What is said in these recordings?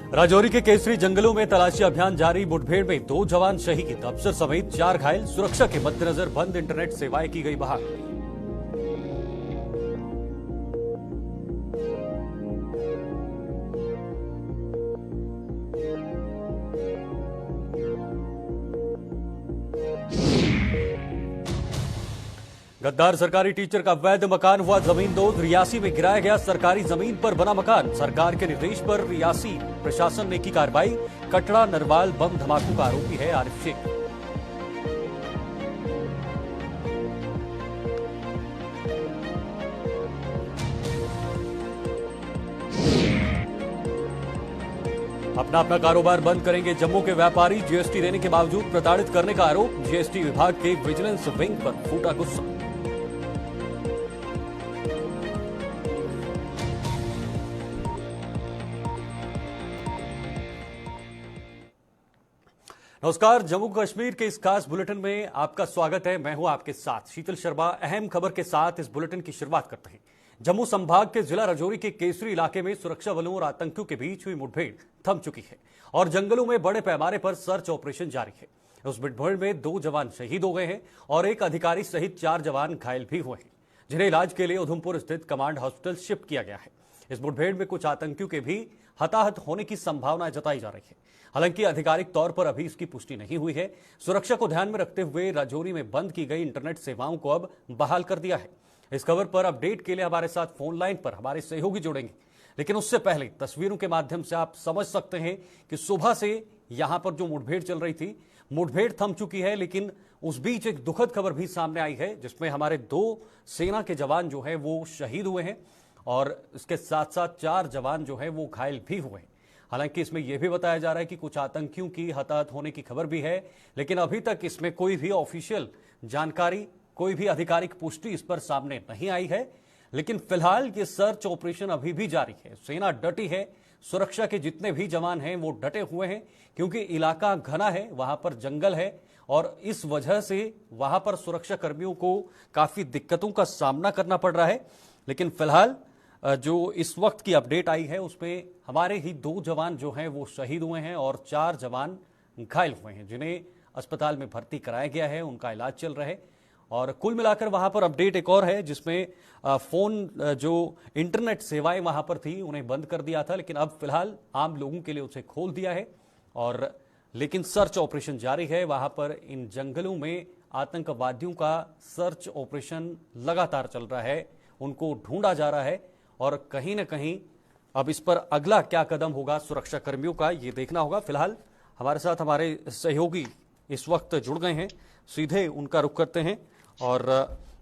राजौरी के केसरी जंगलों में तलाशी अभियान जारी। मुठभेड़ में 2 जवान शहीद, अफसर समेत 4 घायल। सुरक्षा के मद्देनजर बंद इंटरनेट सेवाएं की गई बहाल। गद्दार सरकारी टीचर का अवैध मकान हुआ जमींदोज। रियासी में गिराया गया सरकारी जमीन पर बना मकान। सरकार के निर्देश पर रियासी प्रशासन ने की कार्रवाई। कटड़ा नरवाल बम धमाकों का आरोपी है आरिफ शेख। अपना अपना कारोबार बंद करेंगे जम्मू के व्यापारी। जीएसटी देने के बावजूद प्रताड़ित करने का आरोप। जीएसटी विभाग के विजिलेंस विंग पर फूटा गुस्सा। नमस्कार, जम्मू कश्मीर के इस खास बुलेटिन में आपका स्वागत है। मैं हूं आपके साथ शीतल शर्मा। अहम खबर के साथ इस बुलेटिन की शुरुआत करते हैं। जम्मू संभाग के जिला राजौरी के केसरी इलाके में सुरक्षा बलों और आतंकियों के बीच हुई मुठभेड़ थम चुकी है और जंगलों में बड़े पैमाने पर सर्च ऑपरेशन जारी है। उस मुठभेड़ में 2 जवान शहीद हो गए हैं और एक अधिकारी सहित 4 जवान घायल भी हुए हैं, जिन्हें इलाज के लिए उधमपुर स्थित कमांड हॉस्पिटल शिफ्ट किया गया है। इस मुठभेड़ में कुछ आतंकियों के भी हताहत होने की संभावना जताई जा रही है। हालांकि आधिकारिक तौर पर अभी इसकी पुष्टि नहीं हुई है। सुरक्षा को ध्यान में रखते हुए राजौरी में बंद की गई इंटरनेट सेवाओं को अब बहाल कर दिया है। इस खबर पर अपडेट के लिए हमारे साथ फोन लाइन पर हमारे सहयोगी जुड़ेंगे, लेकिन उससे पहले तस्वीरों के माध्यम से आप समझ सकते हैं कि सुबह से यहां पर जो मुठभेड़ चल रही थी, मुठभेड़ थम चुकी है, लेकिन उस बीच एक दुखद खबर भी सामने आई है, जिसमें हमारे 2 सेना के जवान जो है वो शहीद हुए हैं और इसके साथ साथ 4 जवान जो है वो घायल भी हुए हैं। हालांकि इसमें यह भी बताया जा रहा है कि कुछ आतंकियों की हताहत होने की खबर भी है, लेकिन अभी तक इसमें कोई भी ऑफिशियल जानकारी, कोई भी आधिकारिक पुष्टि इस पर सामने नहीं आई है। लेकिन फिलहाल ये सर्च ऑपरेशन अभी भी जारी है। सेना डटी है, सुरक्षा के जितने भी जवान हैं वो डटे हुए हैं, क्योंकि इलाका घना है, वहां पर जंगल है और इस वजह से वहां पर सुरक्षा कर्मियों को काफी दिक्कतों का सामना करना पड़ रहा है। लेकिन फिलहाल जो इस वक्त की अपडेट आई है उसमें हमारे ही 2 जवान जो हैं वो शहीद हुए हैं और 4 जवान घायल हुए हैं, जिन्हें अस्पताल में भर्ती कराया गया है, उनका इलाज चल रहा है। और कुल मिलाकर वहां पर अपडेट एक और है, जिसमें फोन जो इंटरनेट सेवाएं वहां पर थी उन्हें बंद कर दिया था, लेकिन अब फिलहाल आम लोगों के लिए उसे खोल दिया है। और लेकिन सर्च ऑपरेशन जारी है। वहां पर इन जंगलों में आतंकवादियों का सर्च ऑपरेशन लगातार चल रहा है, उनको ढूंढा जा रहा है और कहीं ना कहीं अब इस पर अगला क्या कदम होगा सुरक्षा कर्मियों का, ये देखना होगा। फिलहाल हमारे साथ हमारे सहयोगी इस वक्त जुड़ गए हैं, सीधे उनका रुख करते हैं और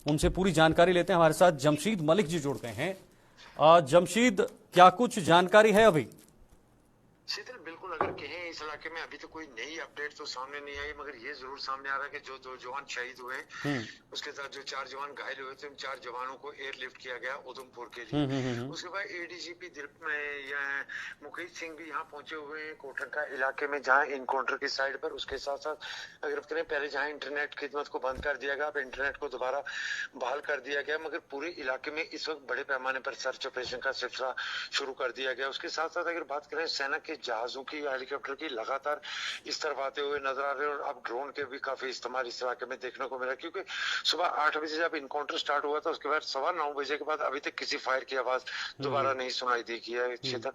उनसे पूरी जानकारी लेते हैं। हमारे साथ जमशीद मलिक जी जुड़ गए हैं। जमशीद, क्या कुछ जानकारी है अभी? शीतल, बिल्कुल अगर कहें इस इलाके में अभी तो कोई नई अपडेट तो सामने नहीं आई, मगर ये जरूर सामने आ रहा है कि जो 2 जवान शहीद हुए, उसके साथ जो 4 जवान घायल हुए थे, उन 4 जवानों को एयरलिफ्ट किया गया उधमपुर के लिए। उसके बाद एडीजीपी मुकेश सिंह भी यहाँ पहुंचे हुए हैं कोटरका इलाके में, जहाँ इनकाउंटर की साइड पर। उसके साथ साथ अगर करें, पहले जहाँ इंटरनेट खिदमत को बंद कर दिया गया, अब इंटरनेट को दोबारा बहाल कर दिया गया, मगर पूरे इलाके में इस वक्त बड़े पैमाने पर सर्च ऑपरेशन का सिलसिला शुरू कर दिया गया। उसके साथ साथ अगर बात करें, सेना के जहाजों की, हेलीकॉप्टर की लगातार इस तरफ आते हुए नजर आ रहे हैं और अब ड्रोन के भी काफी इस्तेमाल इस इलाके में देखने को मिला, क्योंकि सुबह 8 बजे जब इनकाउंटर स्टार्ट हुआ था, उसके बाद 9:15 बजे के बाद अभी तक किसी फायर की आवाज दोबारा नहीं सुनाई दी है।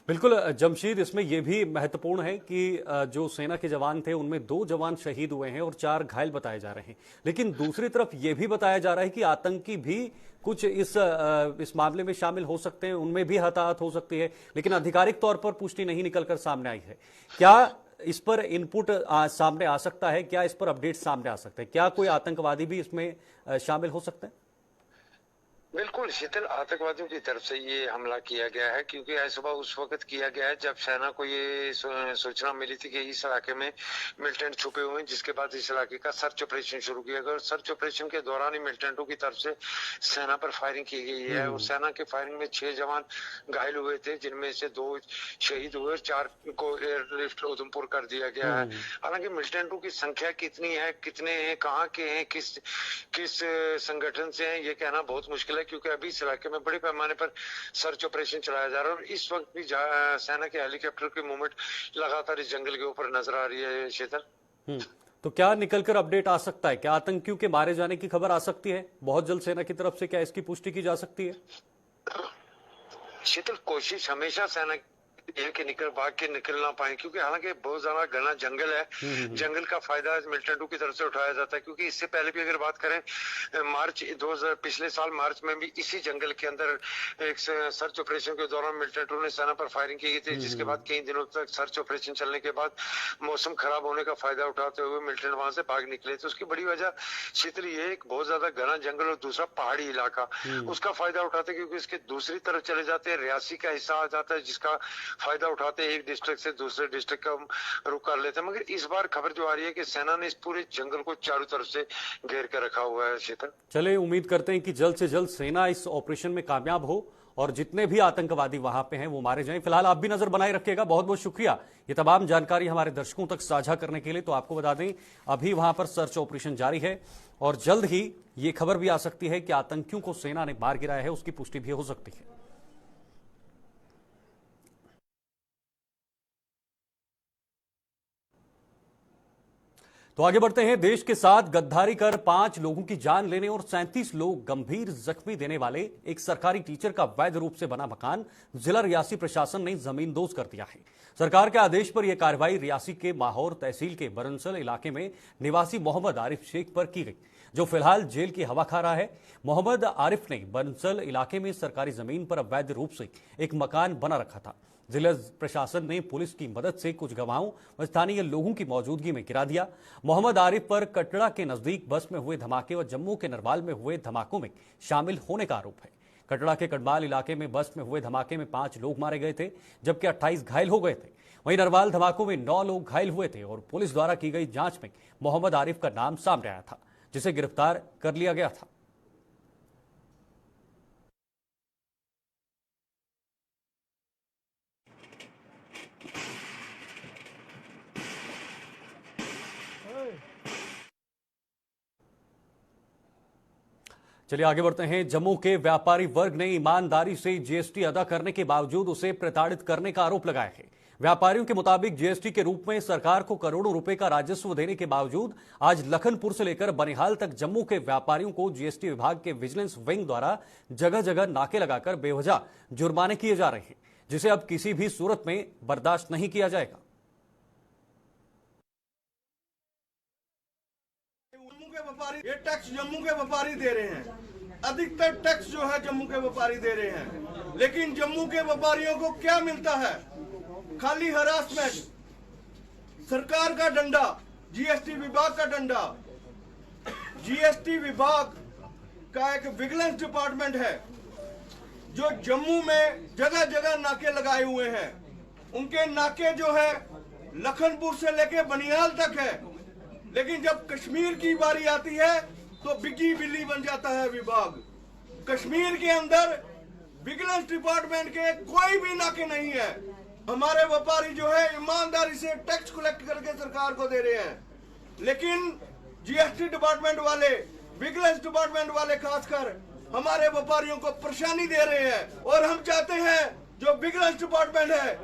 बिल्कुल जमशीद, इसमें यह भी महत्वपूर्ण है कि जो सेना के जवान थे उनमें 2 जवान शहीद हुए हैं और 4 घायल बताए जा रहे हैं, लेकिन दूसरी तरफ यह भी बताया जा रहा है कि आतंकी भी कुछ इस मामले में शामिल हो सकते हैं, उनमें भी हताहत हो सकती है, लेकिन आधिकारिक तौर पर पुष्टि नहीं निकलकर सामने आई है। क्या इस पर इनपुट सामने आ सकता है? क्या इस पर अपडेट सामने आ सकते हैं? क्या कोई आतंकवादी भी इसमें शामिल हो सकते हैं? बिल्कुल शीतल, आतंकवादियों की तरफ से ये हमला किया गया है, क्योंकि आज सुबह उस वक्त किया गया है जब सेना को ये सूचना मिली थी कि इस इलाके में मिलिटेंट छुपे हुए हैं, जिसके बाद इस इलाके का सर्च ऑपरेशन शुरू किया गया। और सर्च ऑपरेशन के दौरान ही मिलिटेंटों की तरफ से सेना पर फायरिंग की गई है और सेना के फायरिंग में 6 जवान घायल हुए थे, जिनमें से 2 शहीद हुए और 4 को एयरलिफ्ट उधमपुर कर दिया गया है। हालांकि मिलिटेंटों की संख्या कितनी है, कितने हैं, कहाँ के हैं, किस संगठन से हैं, ये कहना बहुत मुश्किल है, क्योंकि अभी इस इलाके में बड़े पैमाने पर सर्च ऑपरेशन चलाया जा रहा है और इस वक्त भी सेना के हेलीकॉप्टर की मूवमेंट लगातार इस जंगल के ऊपर नजर आ रही है। शीतल, तो क्या निकलकर अपडेट आ सकता है? क्या आतंकियों के मारे जाने की खबर आ सकती है बहुत जल्द सेना की तरफ से? क्या इसकी पुष्टि की जा सकती है? शीतल, कोशिश हमेशा सेना ये कि निकल ना पाए, क्योंकि हालांकि बहुत ज्यादा घना जंगल है। जंगल का फायदा मिलिटेंट की तरफ से उठाया जाता है, क्योंकि इससे पहले भी अगर बात करें मार्च 2000 पिछले साल मार्च में भी इसी जंगल के अंदर एक सर्च ऑपरेशन के दौरान मिलिटेंटों ने सेना पर फायरिंग की थी, जिसके बाद कई दिनों तक सर्च ऑपरेशन चलने के बाद मौसम खराब होने का फायदा उठाते हुए मिलिटेंट वहां से भाग निकले थे। उसकी बड़ी वजह शीतल ये एक बहुत ज्यादा घना जंगल और दूसरा पहाड़ी इलाका, उसका फायदा उठाते, क्योंकि इसके दूसरी तरफ चले जाते हैं, रियासी का हिस्सा आ जाता है, जिसका फायदा उठाते एक डिस्ट्रिक्ट से दूसरे डिस्ट्रिक्ट का रुख कर लेते हैं। मगर इस बार खबर जो आ रही है कि सेना ने इस पूरे जंगल को चारों तरफ से घेर कर रखा हुआ है। शीतल, चले उम्मीद करते हैं कि जल्द से जल्द सेना इस ऑपरेशन में कामयाब हो और जितने भी आतंकवादी वहां पे हैं वो मारे जाएं। फिलहाल आप भी नजर बनाए रखिएगा। बहुत बहुत शुक्रिया ये तमाम जानकारी हमारे दर्शकों तक साझा करने के लिए। तो आपको बता दें अभी वहां पर सर्च ऑपरेशन जारी है और जल्द ही ये खबर भी आ सकती है कि आतंकियों को सेना ने मार गिराया है, उसकी पुष्टि भी हो सकती है। तो आगे बढ़ते हैं। देश के साथ गद्दारी कर 5 लोगों की जान लेने और 37 लोग गंभीर जख्मी देने वाले एक सरकारी टीचर का वैध रूप से बना मकान जिला रियासी प्रशासन ने जमींदोज कर दिया है। सरकार के आदेश पर यह कार्रवाई रियासी के माहौर तहसील के बरनसल इलाके में निवासी मोहम्मद आरिफ शेख पर की गई, जो फिलहाल जेल की हवा खा रहा है। मोहम्मद आरिफ ने बरनसल इलाके में सरकारी जमीन पर अवैध रूप से एक मकान बना रखा था। जिला प्रशासन ने पुलिस की मदद से कुछ गवाहों व स्थानीय लोगों की मौजूदगी में गिरा दिया। मोहम्मद आरिफ पर कटड़ा के नजदीक बस में हुए धमाके व जम्मू के नरवाल में हुए धमाकों में शामिल होने का आरोप है। कटड़ा के कटवाल इलाके में बस में हुए धमाके में 5 लोग मारे गए थे, जबकि 28 घायल हो गए थे। वहीं नरवाल धमाकों में 9 लोग घायल हुए थे और पुलिस द्वारा की गई जांच में मोहम्मद आरिफ का नाम सामने आया था, जिसे गिरफ्तार कर लिया गया था। चलिए आगे बढ़ते हैं। जम्मू के व्यापारी वर्ग ने ईमानदारी से जीएसटी अदा करने के बावजूद उसे प्रताड़ित करने का आरोप लगाया है। व्यापारियों के मुताबिक जीएसटी के रूप में सरकार को करोड़ों रुपए का राजस्व देने के बावजूद आज लखनपुर से लेकर बनिहाल तक जम्मू के व्यापारियों को जीएसटी विभाग के विजिलेंस विंग द्वारा जगह जगह नाके लगाकर बेवजह जुर्माने किए जा रहे हैं, जिसे अब किसी भी सूरत में बर्दाश्त नहीं किया जाएगा। ये टैक्स जम्मू के व्यापारी दे रहे हैं, अधिकतर टैक्स जो है जम्मू के व्यापारी दे रहे हैं, लेकिन जम्मू के व्यापारियों को क्या मिलता है? खाली हरासमेंट, सरकार का डंडा, जीएसटी विभाग का डंडा। जीएसटी विभाग का एक विजिलेंस डिपार्टमेंट है जो जम्मू में जगह जगह नाके लगाए हुए हैं। उनके नाके जो है लखनपुर से लेके बनिहाल तक है, लेकिन जब कश्मीर की बारी आती है तो बिगी बिल्ली बन जाता है विभाग। कश्मीर के अंदर विजिलेंस डिपार्टमेंट के कोई भी नाके नहीं है। हमारे व्यापारी जो है ईमानदारी से टैक्स कलेक्ट करके सरकार को दे रहे हैं, लेकिन जीएसटी डिपार्टमेंट वाले, विजिलेंस डिपार्टमेंट वाले खासकर हमारे व्यापारियों को परेशानी दे रहे हैं। और हम चाहते हैं जो विजिलेंस डिपार्टमेंट है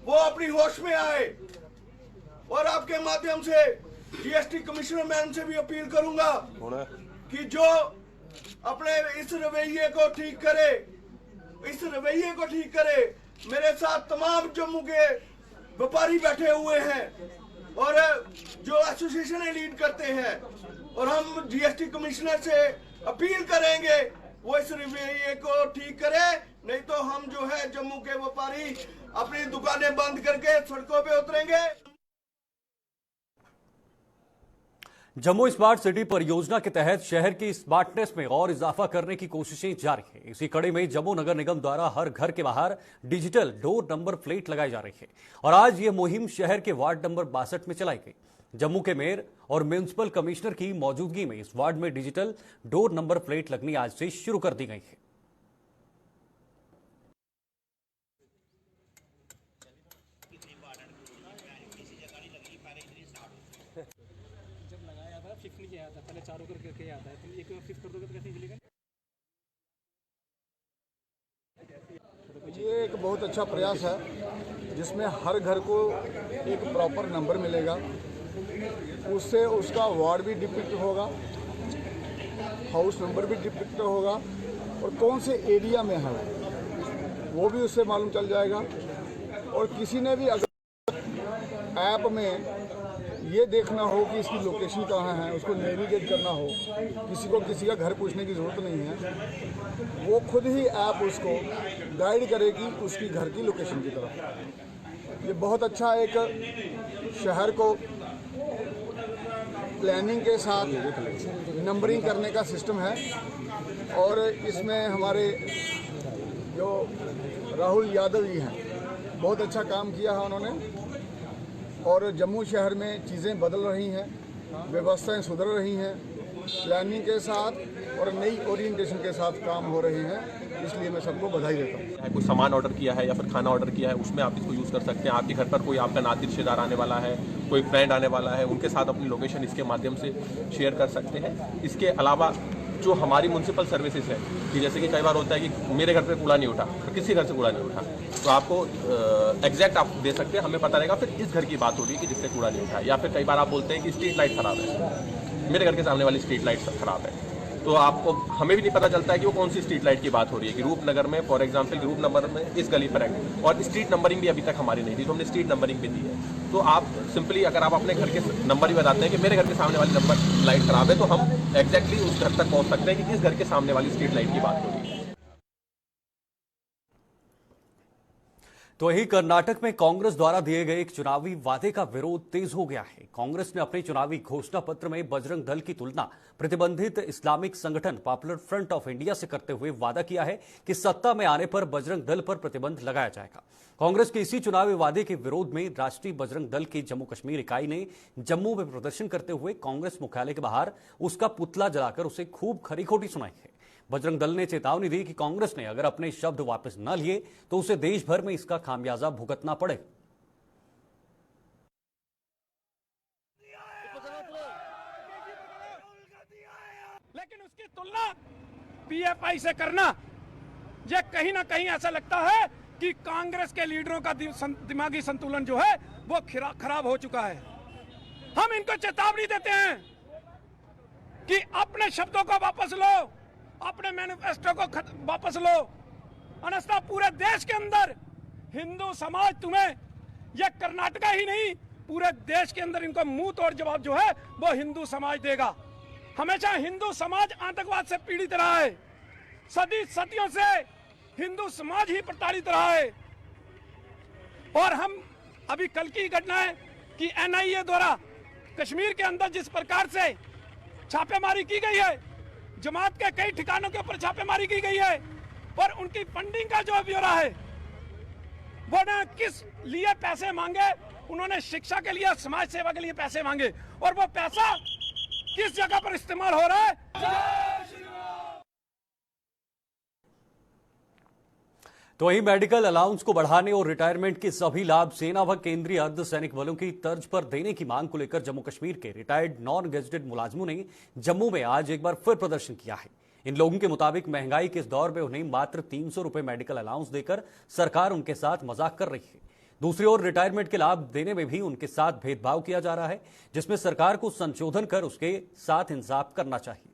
वो अपनी होश में आए। और आपके माध्यम से जीएसटी कमिश्नर मैडम से भी अपील करूंगा कि जो अपने इस रवैये को ठीक करे, इस रवैये को ठीक करे। मेरे साथ तमाम जम्मू के व्यापारी बैठे हुए हैं और जो एसोसिएशन लीड करते हैं, और हम जीएसटी कमिश्नर से अपील करेंगे वो इस रवैये को ठीक करे, नहीं तो हम जो है जम्मू के व्यापारी अपनी दुकानें बंद करके सड़कों पे उतरेंगे। जम्मू स्मार्ट सिटी परियोजना के तहत शहर की स्मार्टनेस में और इजाफा करने की कोशिशें जारी है। इसी कड़ी में जम्मू नगर निगम द्वारा हर घर के बाहर डिजिटल डोर नंबर प्लेट लगाई जा रही है और आज यह मुहिम शहर के वार्ड नंबर 62 में चलाई गई। जम्मू के मेयर और म्युनिसिपल कमिश्नर की मौजूदगी में इस वार्ड में डिजिटल डोर नंबर प्लेट लगनी आज से शुरू कर दी गई है। फिक्स नहीं किया था, पहले चारों करके आता है, तुम एक फिक्स कर दोगे तो कैसे चलेगा? एक बहुत अच्छा प्रयास है जिसमें हर घर को एक प्रॉपर नंबर मिलेगा, उससे उसका वार्ड भी डिपिक्ट होगा, हाउस नंबर भी डिपिक्ट होगा और कौन से एरिया में है वो भी उससे मालूम चल जाएगा। और किसी ने भी अगर ऐप में ये देखना हो कि इसकी लोकेशन कहाँ है, उसको नेविगेट करना हो, किसी को किसी का घर पूछने की ज़रूरत नहीं है, वो खुद ही ऐप उसको गाइड करेगी उसकी घर की लोकेशन की तरफ। ये बहुत अच्छा एक शहर को प्लानिंग के साथ नंबरिंग करने का सिस्टम है। और इसमें हमारे जो राहुल यादव जी हैं, बहुत अच्छा काम किया है उन्होंने। और जम्मू शहर में चीज़ें बदल रही हैं, व्यवस्थाएं सुधर रही हैं, प्लानिंग के साथ और नई ओरिएंटेशन के साथ काम हो रहे हैं, इसलिए मैं सबको बधाई देता हूँ। कोई सामान ऑर्डर किया है या फिर खाना ऑर्डर किया है, उसमें आप इसको यूज़ कर सकते हैं। आपके घर पर कोई आपका नाती रिश्तेदार आने वाला है, कोई फ्रेंड आने वाला है, उनके साथ अपनी लोकेशन इसके माध्यम से शेयर कर सकते हैं। इसके अलावा जो हमारी म्यूनसिपल सर्विसेज है कि जैसे कि कई बार होता है कि मेरे घर पे कूड़ा नहीं उठा, तो किसी घर से कूड़ा नहीं उठा, तो आपको एग्जैक्ट आप दे सकते हैं, हमें पता रहेगा फिर इस घर की बात हो रही है कि जिससे कूड़ा नहीं उठा। या फिर कई बार आप बोलते हैं कि स्ट्रीट लाइट खराब है, मेरे घर के सामने वाली स्ट्रीट लाइट खराब है, तो आपको हमें भी नहीं पता चलता है कि वो कौन सी स्ट्रीट लाइट की बात हो रही है कि रूपनगर में फॉर एग्जांपल रूप नंबर में इस गली पर है और स्ट्रीट नंबरिंग भी अभी तक हमारी नहीं थी, तो हमने स्ट्रीट नंबरिंग भी दी है। तो आप सिंपली अगर आप अपने घर के नंबर ही बताते हैं कि मेरे घर के सामने वाली नंबर लाइट खराब है, तो हम एग्जैक्टली उस घर तक पहुंच सकते हैं कि किस घर के सामने वाली स्ट्रीट लाइट की बात हो रही है। तो वहीं कर्नाटक में कांग्रेस द्वारा दिए गए एक चुनावी वादे का विरोध तेज हो गया है। कांग्रेस ने अपने चुनावी घोषणा पत्र में बजरंग दल की तुलना प्रतिबंधित इस्लामिक संगठन पॉपुलर फ्रंट ऑफ इंडिया से करते हुए वादा किया है कि सत्ता में आने पर बजरंग दल पर प्रतिबंध लगाया जाएगा। कांग्रेस के इसी चुनावी वादे के विरोध में राष्ट्रीय बजरंग दल की जम्मू कश्मीर इकाई ने जम्मू में प्रदर्शन करते हुए कांग्रेस मुख्यालय के बाहर उसका पुतला जलाकर उसे खूब खरी खोटी सुनाई है। बजरंग दल ने चेतावनी दी कि कांग्रेस ने अगर अपने शब्द वापस न लिए तो उसे देश भर में इसका खामियाजा भुगतना पड़े। लेकिन उसकी तुलना पीएफआई से करना, ये कहीं ना कहीं ऐसा लगता है कि कांग्रेस के लीडरों का दिमागी संतुलन जो है वो खराब हो चुका है। हम इनको चेतावनी देते हैं कि अपने शब्दों को वापस लो, अपने मैनिफेस्टो को वापस लो, अन्यथा पूरे देश के अंदर हिंदू समाज तुम्हें, यह कर्नाटका ही नहीं पूरे देश के अंदर इनको मुंह तोड़ जवाब जो है वो हिंदू समाज देगा। हमेशा हिंदू समाज आतंकवाद से पीड़ित रहा है, सदियों से हिंदू समाज ही प्रताड़ित रहा है। और हम अभी कल की घटना है कि एनआईए द्वारा कश्मीर के अंदर जिस प्रकार से छापेमारी की गई है, जमात के कई ठिकानों के ऊपर छापेमारी की गई है और उनकी फंडिंग का जो ब्यौरा है वो ने किस लिए पैसे मांगे, उन्होंने शिक्षा के लिए, समाज सेवा के लिए पैसे मांगे और वो पैसा किस जगह पर इस्तेमाल हो रहा है। तो वहीं मेडिकल अलाउंस को बढ़ाने और रिटायरमेंट के सभी लाभ सेना व केंद्रीय अर्धसैनिक बलों की तर्ज पर देने की मांग को लेकर जम्मू कश्मीर के रिटायर्ड नॉन गेजेटेड मुलाजिमों ने जम्मू में आज एक बार फिर प्रदर्शन किया है। इन लोगों के मुताबिक महंगाई के इस दौर में उन्हें मात्र 300 रुपए मेडिकल अलाउंस देकर सरकार उनके साथ मजाक कर रही है। दूसरी ओर रिटायरमेंट के लाभ देने में भी उनके साथ भेदभाव किया जा रहा है, जिसमें सरकार को संशोधन कर उसके साथ इंसाफ करना चाहिए।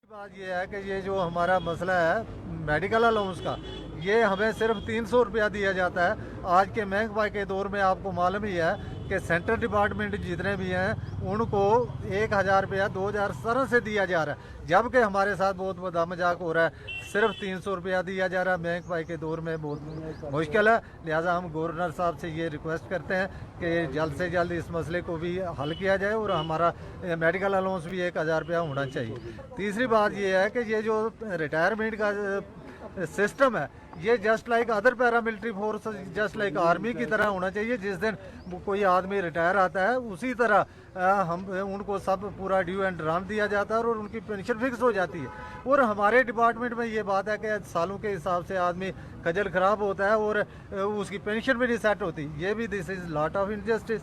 बात यह है कि ये जो हमारा मसला है मेडिकल अलाउंस का, ये हमें सिर्फ 300 रुपया दिया जाता है। आज के महंगाई के दौर में आपको मालूम ही है कि सेंट्रल डिपार्टमेंट जितने भी हैं उनको 1000 रुपया 2000 तरह से दिया जा रहा है, जबकि हमारे साथ बहुत बड़ा मजाक हो रहा है। सिर्फ 300 रुपया दिया जा रहा है, महंगाई के दौर में बहुत मुश्किल है। लिहाजा हम गवर्नर साहब से ये रिक्वेस्ट करते हैं कि जल्द से जल्द इस मसले को भी हल किया जाए और हमारा मेडिकल अलाउंस भी 1000 रुपया होना चाहिए। तीसरी बात ये है कि ये जो रिटायरमेंट का सिस्टम है ये just like other paramilitary force, just like army की तरह होना चाहिए। जिस दिन कोई आदमी रिटायर आता है उसी तरह हम उनको सब पूरा ड्यू एंड ड्राम दिया जाता है और उनकी पेंशन फिक्स हो जाती है। और हमारे डिपार्टमेंट में ये बात है कि सालों के हिसाब से आदमी खजल खराब होता है और उसकी पेंशन भी नहीं सेट होती। ये भी this is lot of injustice.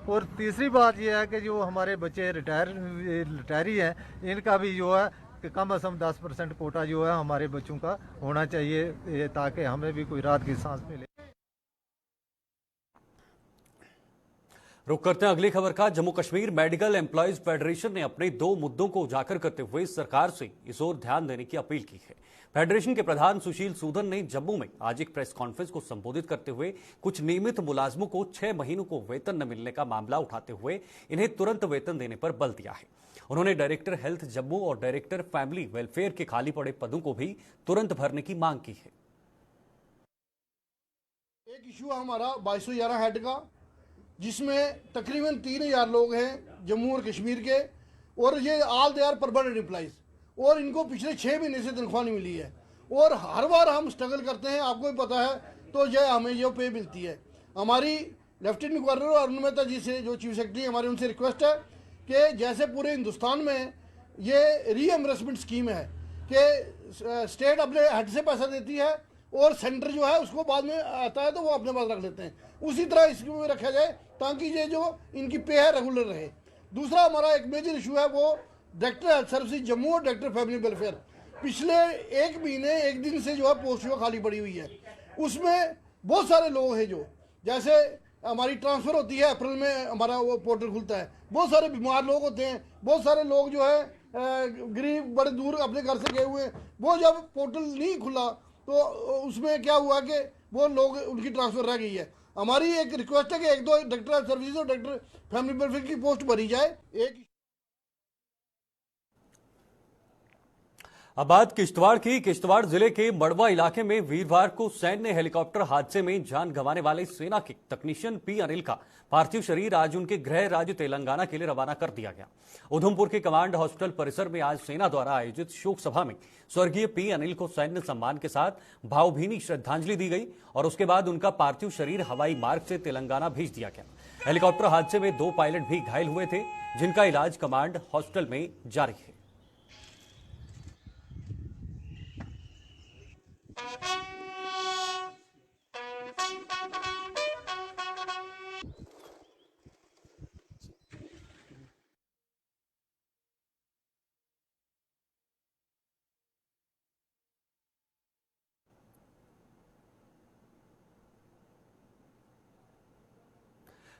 और तीसरी बात ये है कि जो हमारे बच्चे रिटायरी हैं इनका भी जो है कि कम से कम 10% कोटा जो है हमारे बच्चों का होना चाहिए, ताकि हमें भी कोई राहत की सांस मिले। रुक करते हैं अगली खबर का। Jammu Kashmir medical employees federation ने अपने 2 मुद्दों को उजागर करते हुए सरकार से इस ओर ध्यान देने की अपील की है। फेडरेशन के प्रधान सुशील सूदन ने जम्मू में आज एक प्रेस कॉन्फ्रेंस को संबोधित करते हुए कुछ नियमित मुलाजमों को 6 महीनों को वेतन न मिलने का मामला उठाते हुए इन्हें तुरंत वेतन देने पर बल दिया है। उन्होंने डायरेक्टर हेल्थ जम्मू और डायरेक्टर फैमिली वेलफेयर के खाली पड़े पदों को भी तुरंत भरने की मांग की है। एक इशू है हमारा 2211 हेड का, जिसमें तकरीबन 3000 लोग हैं जम्मू और कश्मीर के, और ये all they are permanent employees, और इनको पिछले 6 महीने से तनख्वाह नहीं मिली है। और हर बार हम स्ट्रगल करते हैं, आपको भी पता है, तो ये हमें ये पे मिलती है। हमारी लेफ्टिनेंट गवर्नर अरुण मेहता जी से, जो चीफ सेक्रेटरी, हमारी उनसे रिक्वेस्ट है कि जैसे पूरे हिंदुस्तान में ये रीएम्बर्समेंट स्कीम है कि स्टेट अपने हेड से पैसा देती है और सेंटर जो है उसको बाद में आता है तो वो अपने पास रख लेते हैं, उसी तरह इसको भी रखा जाए ताकि ये जो इनकी पे है रेगुलर रहे। दूसरा हमारा एक मेजर इशू है वो डायरेक्टर हेल्थ सर्विसेज जम्मू और डायरेक्टर फैमिली वेलफेयर। पिछले 1 महीने 1 दिन से जो है पोस्ट जो खाली पड़ी हुई है, उसमें बहुत सारे लोग हैं जो, जैसे हमारी ट्रांसफ़र होती है अप्रैल में, हमारा वो पोर्टल खुलता है, बहुत सारे बीमार लोग होते हैं, बहुत सारे लोग जो है गरीब बड़े दूर अपने घर से गए हुए हैं, वो जब पोर्टल नहीं खुला तो उसमें क्या हुआ कि वो लोग, उनकी ट्रांसफ़र रह गई है। हमारी एक रिक्वेस्ट है कि 1-2 डायरेक्टर हेल्थ सर्विसेज और डायरेक्टर फैमिली वेलफेयर की पोस्ट भरी जाए। अब बात किश्तवाड़ की। किश्तवाड़ जिले के मड़वा इलाके में वीरवार को सैन्य हेलीकॉप्टर हादसे में जान गंवाने वाले सेना के तकनीशियन पी अनिल का पार्थिव शरीर आज उनके गृह राज्य तेलंगाना के लिए रवाना कर दिया गया। उधमपुर के कमांड हॉस्पिटल परिसर में आज सेना द्वारा आयोजित शोक सभा में स्वर्गीय पी अनिल को सैन्य सम्मान के साथ भावभीनी श्रद्धांजलि दी गई और उसके बाद उनका पार्थिव शरीर हवाई मार्ग से तेलंगाना भेज दिया गया। हेलीकॉप्टर हादसे में 2 पायलट भी घायल हुए थे, जिनका इलाज कमांड हॉस्पिटल में जारी है।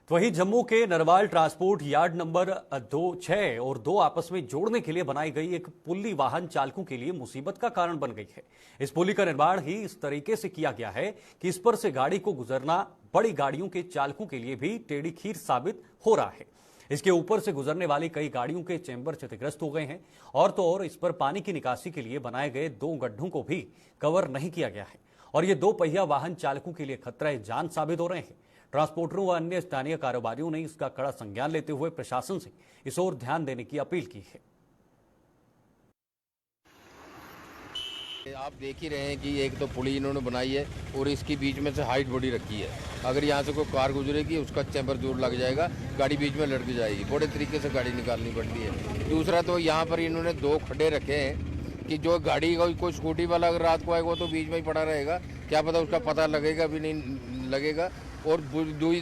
तो वहीं जम्मू के नरवाल ट्रांसपोर्ट यार्ड नंबर 6 और 2 आपस में जोड़ने के लिए बनाई गई एक पुली वाहन चालकों के लिए मुसीबत का कारण बन गई है। इस पुली का निर्माण ही इस तरीके से किया गया है कि इस पर से गाड़ी को गुजरना बड़ी गाड़ियों के चालकों के लिए भी टेढ़ी खीर साबित हो रहा है। इसके ऊपर से गुजरने वाली कई गाड़ियों के चैम्बर क्षतिग्रस्त हो गए हैं और तो और इस पर पानी की निकासी के लिए बनाए गए 2 गड्ढों को भी कवर नहीं किया गया है और ये 2 पहिया वाहन चालकों के लिए खतरा जान साबित हो रहे हैं। ट्रांसपोर्टरों व अन्य स्थानीय कारोबारियों ने इसका कड़ा संज्ञान लेते हुए प्रशासन से इस ओर ध्यान देने की अपील की है। आप देख ही रहे हैं कि एक तो पुली इन्होंने बनाई है और इसकी बीच में से हाइट बड़ी रखी है। अगर यहाँ से कोई कार गुजरेगी उसका चैम्बर दूर लग जाएगा, गाड़ी बीच में लटक जाएगी, बड़े तरीके से गाड़ी निकालनी पड़ती है। दूसरा तो यहाँ पर इन्होंने 2 खड्डे रखे हैं कि जो गाड़ी का कोई स्कूटी वाला अगर रात को आएगा वो तो बीच में ही पड़ा रहेगा, क्या पता उसका पता लगेगा भी नहीं लगेगा। और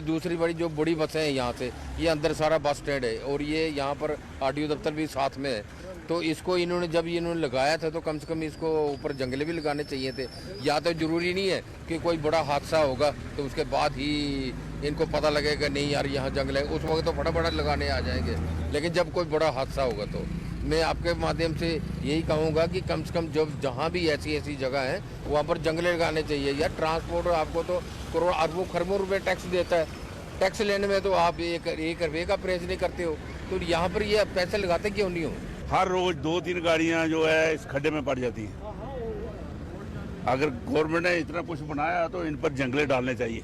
दूसरी बड़ी जो बड़ी बसें हैं यहाँ से, ये अंदर सारा बस स्टैंड है और ये यहाँ पर आरटीओ दफ्तर भी साथ में है। तो इसको इन्होंने जब इन्होंने लगाया था तो कम से कम इसको ऊपर जंगले भी लगाने चाहिए थे। या तो ज़रूरी नहीं है कि कोई बड़ा हादसा होगा तो उसके बाद ही इनको पता लगेगा नहीं यार यहाँ जंगल है, उस वक्त तो फटाफट लगाने आ जाएंगे। लेकिन जब कोई बड़ा हादसा होगा तो मैं आपके माध्यम से यही कहूँगा कि कम से कम जब जहाँ भी ऐसी जगह है वहाँ पर जंगले लगाने चाहिए। यार ट्रांसपोर्ट आपको तो करोड़ अरबों खरबों रुपये टैक्स देता है, टैक्स लेने में तो आप एक रुपये का प्रेस नहीं करते हो, तो यहाँ पर ये पैसे लगाते क्यों नहीं हो? हर रोज 2-3 गाड़ियाँ जो है इस खड्डे में पड़ जाती हैं। अगर गवर्नमेंट ने इतना कुछ बनाया तो इन पर जंगले डालने चाहिए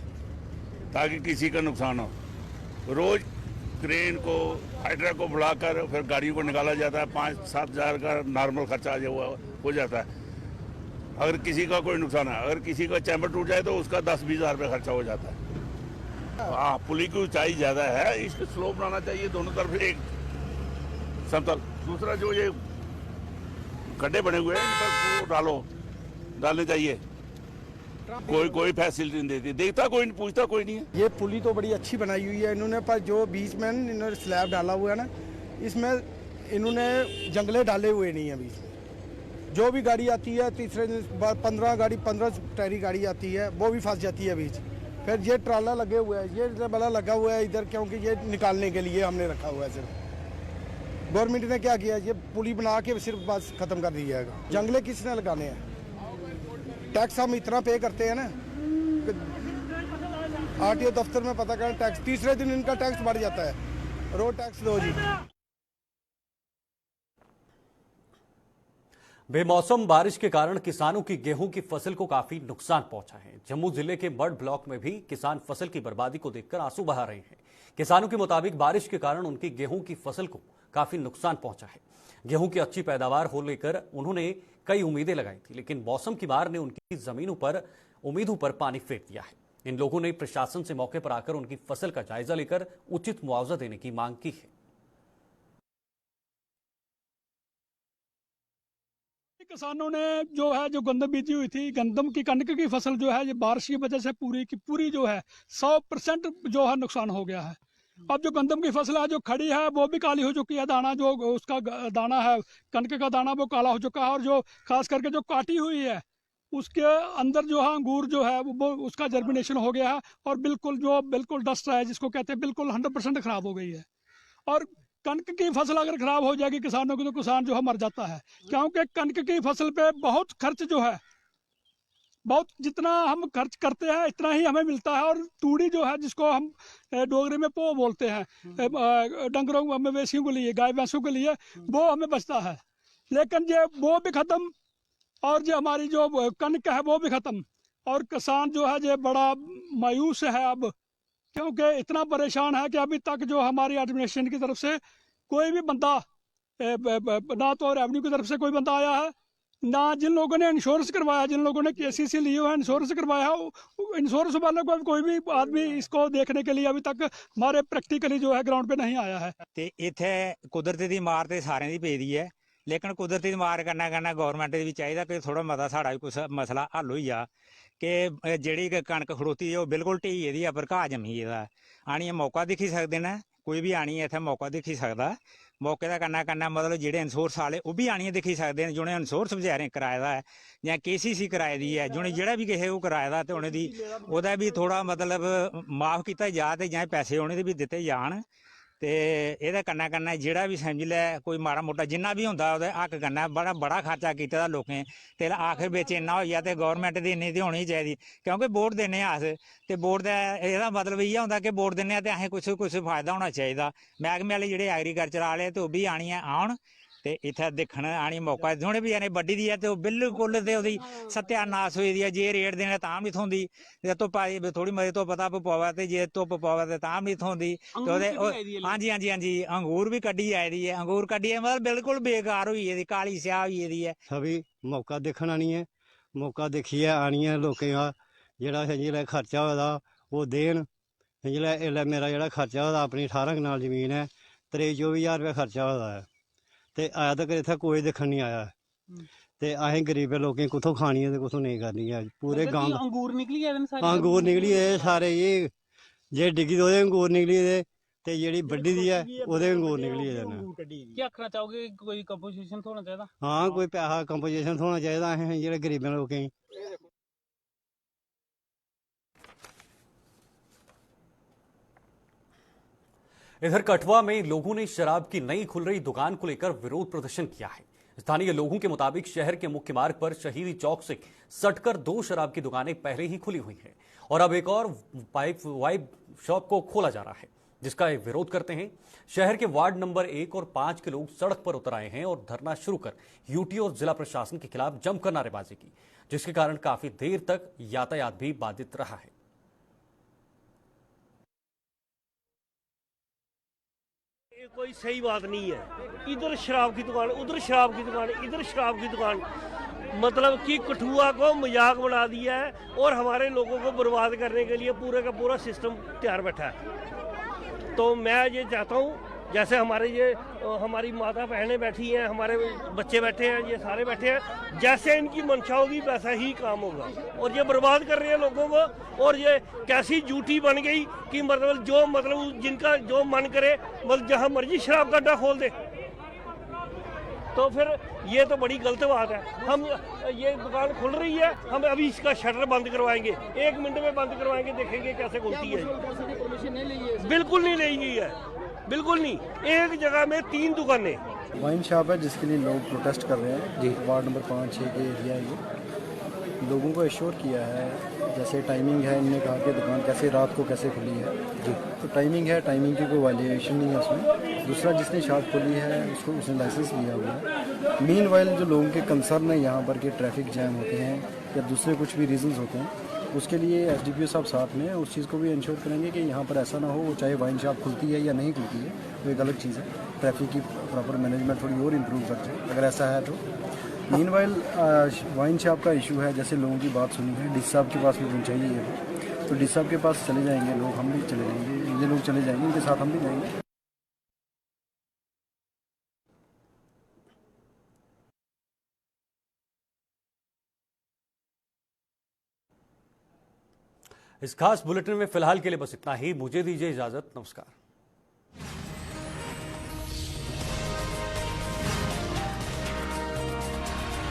ताकि किसी का नुकसान हो। रोज क्रेन को हाइड्रा को बुलाकर फिर गाड़ियों को निकाला जाता है, 5-7 हज़ार का नॉर्मल खर्चा हो जाता है। अगर किसी का कोई नुकसान है, अगर किसी का चैम्बर टूट जाए तो उसका 10-20 हज़ार रुपये खर्चा हो जाता है। हाँ, पुली की ऊंचाई ज़्यादा है, इसको स्लोप बनाना चाहिए दोनों तरफ एक समतल। दूसरा जो ये गड्ढे बने हुए हैं इन पर डालने चाहिए। कोई फैसिलिटी नहीं देती, देखता कोई नहीं, पूछता कोई नहीं है। ये पुली तो बड़ी अच्छी बनाई हुई है इन्होंने, पर जो बीच में इन्होंने स्लैब डाला हुआ है ना, इसमें इन्होंने जंगले डाले हुए नहीं है बीच में। जो भी गाड़ी आती है तीसरे दिन 15 टायरी गाड़ी आती है वो भी फंस जाती है बीच। फिर ये ट्राला लगे हुआ है, ये बड़ा लगा हुआ है इधर, क्योंकि ये निकालने के लिए हमने रखा हुआ है। सिर्फ गवर्नमेंट ने क्या किया, ये पुली बना के सिर्फ बस ख़त्म कर दिया है। जंगले किसने लगाने हैं? टैक्स हम इतना पे करते हैं ना, आरटीओ दफ्तर में पता करें टैक्स, तीसरे दिन इनका टैक्स बढ़ जाता है। रोड टैक्स दो जी। बेमौसम बारिश के कारण किसानों की गेहूं की फसल को काफी नुकसान पहुंचा है। जम्मू जिले के मड ब्लॉक में भी किसान फसल की बर्बादी को देखकर आंसू बहा रहे हैं। किसानों के मुताबिक बारिश के कारण उनकी गेहूं की फसल को काफी नुकसान पहुंचा है। गेहूं की अच्छी पैदावार हो लेकर उन्होंने कई उम्मीदें लगाई थी, लेकिन मौसम की मार ने उनकी जमीनों पर उम्मीदों पर पानी फेर दिया है। इन लोगों ने प्रशासन से मौके पर आकर उनकी फसल का जायजा लेकर उचित मुआवजा देने की मांग की है। किसानों ने जो गंदम बीजी हुई थी, गंदम की कणक की फसल जो है ये बारिश की वजह से पूरी की पूरी जो है 100% जो है नुकसान हो गया है। अब जो गंदम की फसल है जो खड़ी है वो भी काली हो चुकी है, दाना जो उसका दाना है कणक का दाना वो काला हो चुका है, और जो खास करके जो काटी हुई है उसके अंदर जो है अंगूर जो है वो उसका जर्मिनेशन हो गया है, और बिल्कुल डस्ट है जिसको कहते हैं, बिल्कुल 100% खराब हो गई है। और कणक की फसल अगर खराब हो जाएगी किसानों की तो किसान जो है मर जाता है, क्योंकि कणक की फसल पे बहुत खर्च जो है, बहुत जितना हम खर्च करते हैं इतना ही हमें मिलता है। और तूड़ी जो है जिसको हम डोगरी में पो बोलते हैं, डंगरों मवेशियों के लिए, गाय भैंसों के लिए, वो हमें बचता है। लेकिन ये वो भी खत्म, और जो हमारी जो कणक है वो भी खत्म, और किसान जो है ये बड़ा मायूस है अब, क्योंकि इतना परेशान है कि अभी तक जो हमारी एडमिनिस्ट्रेशन की तरफ से कोई भी बंदा, ना तो रेवेन्यू की तरफ से कोई बंदा आया है, ना जिन लोगों ने इंश्योरेंस करवाया, जिन लोगों ने केसीसी लिए हुए इंश्योरेंस करवाया, इंश्योरेंस वालों को कोई भी आदमी इसको देखने के लिए अभी तक हमारे प्रैक्टिकली जो है ग्राउंड पे नहीं आया है। ਤੇ ਇੱਥੇ ਕੁਦਰਤ ਦੀ ਮਾਰ ਤੇ ਸਾਰਿਆਂ ਦੀ ਪਈ ਹੈ, ਲੇਕਿਨ ਕੁਦਰਤੀ ਮਾਰ ਕਰਨਾ ਗਵਰਨਮੈਂਟ ਦੇ ਵੀ ਚਾਹੀਦਾ ਕਿ ਥੋੜਾ ਮਤਾ ਸਾਡਾ ਵੀ ਕੁਛ ਮਸਲਾ ਹੱਲ ਹੋਈ ਆ, ਕਿ ਜਿਹੜੀ ਕਣਕ ਖੜੋਤੀ ਹੈ ਉਹ ਬਿਲਕੁਲ ਢੀ ਇਹਦੀ ਆ, ਪਰ ਘਾਹ ਜੰਮੀ ਇਹਦਾ ਆਣੀ ਮੌਕਾ ਦਿਖੀ ਸਕਦੇ ਨੇ, ਕੋਈ ਵੀ ਆਣੀ ਇੱਥੇ ਮੌਕਾ ਦਿਖੀ ਸਕਦਾ। ਮੌਕੇ ਦਾ ਕਰਨਾ ਮਤਲਬ ਜਿਹੜੇ ਇੰਸ਼ੋਰੈਂਸ ਵਾਲੇ ਉਹ ਵੀ ਆਣੀਆਂ ਦਿਖੀ ਸਕਦੇ ਨੇ, ਜਿਹਨੇ ਇੰਸ਼ੋਰੈਂਸ ਵਿਚਾਰੇ ਕਿਰਾਏ ਦਾ ਹੈ ਜਾਂ KCC ਕਿਰਾਏ ਦੀ ਹੈ, ਜਿਹਨੇ ਜਿਹੜਾ ਵੀ ਕਿਸੇ ਉਹ ਕਿਰਾਏ ਦਾ ਤੇ ਉਹਨੇ ਦੀ ਉਹਦਾ ਵੀ ਥੋੜਾ ਮਤਲਬ ਮਾਫ ਕੀਤਾ ਜਾ, ਤੇ ਜਾਂ ਪੈਸੇ ਉਹਨੇ ਦੇ ਵੀ ਦਿੱਤੇ ਜਾਣ। ਤੇ ਇਹਦਾ ਕਰਨਾ ਜਿਹੜਾ ਵੀ ਸਮਝ ਲੈ ਕੋਈ ਮਾੜਾ ਮੋਟਾ ਜਿੰਨਾ ਵੀ ਹੁੰਦਾ ਉਹਦਾ ਹੱਕ ਕਰਨਾ। ਬੜਾ ਖਰਚਾ ਕੀਤਾ ਦਾ ਲੋਕਾਂ ਤੇ ਆਖਿਰ ਵਿੱਚ ਇੰਨਾ ਹੋਇਆ, ਤੇ ਗਵਰਨਮੈਂਟ ਦੀ ਇੰਨੀ ਤੇ ਹੋਣੀ ਚਾਹੀਦੀ, ਕਿਉਂਕਿ ਵੋਟ ਦੇਣੇ ਆ ਅਸ, ਤੇ ਵੋਟ ਦਾ ਇਹਦਾ ਮਤਲਬ ਇਹ ਹੁੰਦਾ ਕਿ ਵੋਟ ਦਿੰਦੇ ਆ ਤੇ ਅਸੀਂ ਕੁਛ ਫਾਇਦਾ ਹੋਣਾ ਚਾਹੀਦਾ। ਮਹਿਕਮੇ ਵਾਲੇ ਜਿਹੜੇ ਐਗਰੀਕਲਚਰ ਵਾਲੇ ਤੇ ਉਹ ਵੀ ਆਣੀਆਂ ਆਉਣ ਤੇ ਇੱਥੇ ਦੇਖਣ ਆਣੀ ਮੌਕਾ ਹੁਣੇ ਵੀ ਇਹਨੇ ਵੱਡੀ ਦੀ ਹੈ, ਤੇ ਉਹ ਬਿਲਕੁਲ ਤੇ ਉਹਦੀ ਸਤਿਆਨਾਸ਼ ਹੋਈ ਦੀ ਹੈ। ਜੇ ਰੇਟ ਦੇਣਾ ਤਾਂ ਵੀ ਥੋਂਦੀ, ਤੇ ਧੁੱਪ ਥੋੜੀ ਮਰੇ ਤੋਂ ਪਤਾ ਪਵਾਵਾ, ਤੇ ਜੇ ਧੁੱਪ ਪਵਾਵਾ ਤੇ ਤਾਂ ਵੀ ਥੋਂਦੀ। ਹਾਂਜੀ ਅੰਗੂਰ ਵੀ ਕੱਢੀ ਆਈ ਦੀ ਹੈ, ਅੰਗੂਰ ਕੱਢੀ ਹੈ ਮਤਲਬ ਬਿਲकुल बेकार हुई है, काली स्याह हुई है। सभी मौका देखण आनी है, मौका देखिए आनी है लोकें का जेह्ड़ा खर्चा होदा वो देन। जेह्ड़ा मेरा जेह्ड़ा खर्चा होदा अपनी 18 कनाल जमीन है, 23-24 हज़ार रुपया खर्चा होदा है, ते आया तक इत्थै कोई दिक्खन नहीं आया। ते असें गरीब लोकें कुत्थों खानी है ते कुत्थों नहीं करनी है। पूरे गांव अंगूर निकली है सारे, जे डिग्गी ओह्दे अंगूर निकली दे, ते जेह्ड़ी बड्डी दी है ओह्दे अंगूर निकली दे। क्या आखना चाहोगे, कोई कंपोजिशन थोड़ा चाहिदा? हाँ, कोई पैसा कंपोजिशन थोड़ा चाहिदा असें जेह्ड़े गरीबें लोकें गी। इधर कठुआ में लोगों ने शराब की नई खुल रही दुकान को लेकर विरोध प्रदर्शन किया है। स्थानीय लोगों के मुताबिक शहर के मुख्य मार्ग पर शहीदी चौक से सटकर 2 शराब की दुकानें पहले ही खुली हुई हैं, और अब एक और वाइब शॉप को खोला जा रहा है, जिसका विरोध करते हैं शहर के वार्ड नंबर 1 और 5 के लोग सड़क पर उतर आए हैं और धरना शुरू कर यूटी और जिला प्रशासन के खिलाफ जमकर नारेबाजी की, जिसके कारण काफी देर तक यातायात भी बाधित रहा है। कोई सही बात नहीं है, इधर शराब की दुकान, उधर शराब की दुकान, इधर शराब की दुकान, मतलब कि कठुआ को मजाक बना दिया है, और हमारे लोगों को बर्बाद करने के लिए पूरे का पूरा सिस्टम तैयार बैठा है। तो मैं ये चाहता हूँ, जैसे हमारी माता बहनें बैठी हैं, हमारे बच्चे बैठे हैं, ये सारे बैठे हैं, जैसे इनकी मंशा होगी वैसा ही काम होगा। और ये बर्बाद कर रहे हैं लोगों को, और ये कैसी झूठी बन गई कि मतलब जिनका जो मन करे मतलब जहाँ मर्जी शराब का अड्डा खोल दे। तो फिर ये तो बड़ी गलत बात है। हम ये दुकान खुल रही है, हम अभी इसका शटर बंद करवाएंगे, 1 मिनट में बंद करवाएंगे, देखेंगे कैसे खुलती है। बिल्कुल नहीं ली गई है, बिल्कुल नहीं। एक जगह में 3 दुकानें। वाइन शॉप है जिसके लिए लोग प्रोटेस्ट कर रहे हैं जी। वार्ड नंबर 5-6 के एरिया है ये। लोगों को एश्योर किया है, जैसे टाइमिंग है, इनने कहा कि दुकान कैसे रात को कैसे खुली है जी। तो टाइमिंग है, टाइमिंग की कोई वायलेशन नहीं है उसमें। दूसरा, जिसने शॉप खोली है उसको उसने लाइसेंस लिया हुआ है। मीनवाइल जो लोगों के कंसर्न है यहाँ पर कि ट्रैफिक जैम होते हैं या दूसरे कुछ भी रीजंस होते हैं, उसके लिए एसडीपीओ साहब साथ में उस चीज़ को भी इंश्योर करेंगे कि यहाँ पर ऐसा ना हो, चाहे वाइन शॉप खुलती है या नहीं खुलती है, तो एक अलग चीज़ है। ट्रैफिक की प्रॉपर मैनेजमेंट थोड़ी और इम्प्रूव कर जाए अगर ऐसा है तो। मीनवाइल वाइन शॉप का इशू है, जैसे लोगों की बात सुनी है, डीसी साहब के पास भी पहुँचाइए ये, तो डीसी साहब के पास चले जाएंगे लोग, हम भी चले जाएंगे, ये लोग चले जाएंगे, उनके साथ हम भी जाएंगे। इस खास बुलेटिन में फिलहाल के लिए बस इतना ही। मुझे दीजिए इजाजत। नमस्कार।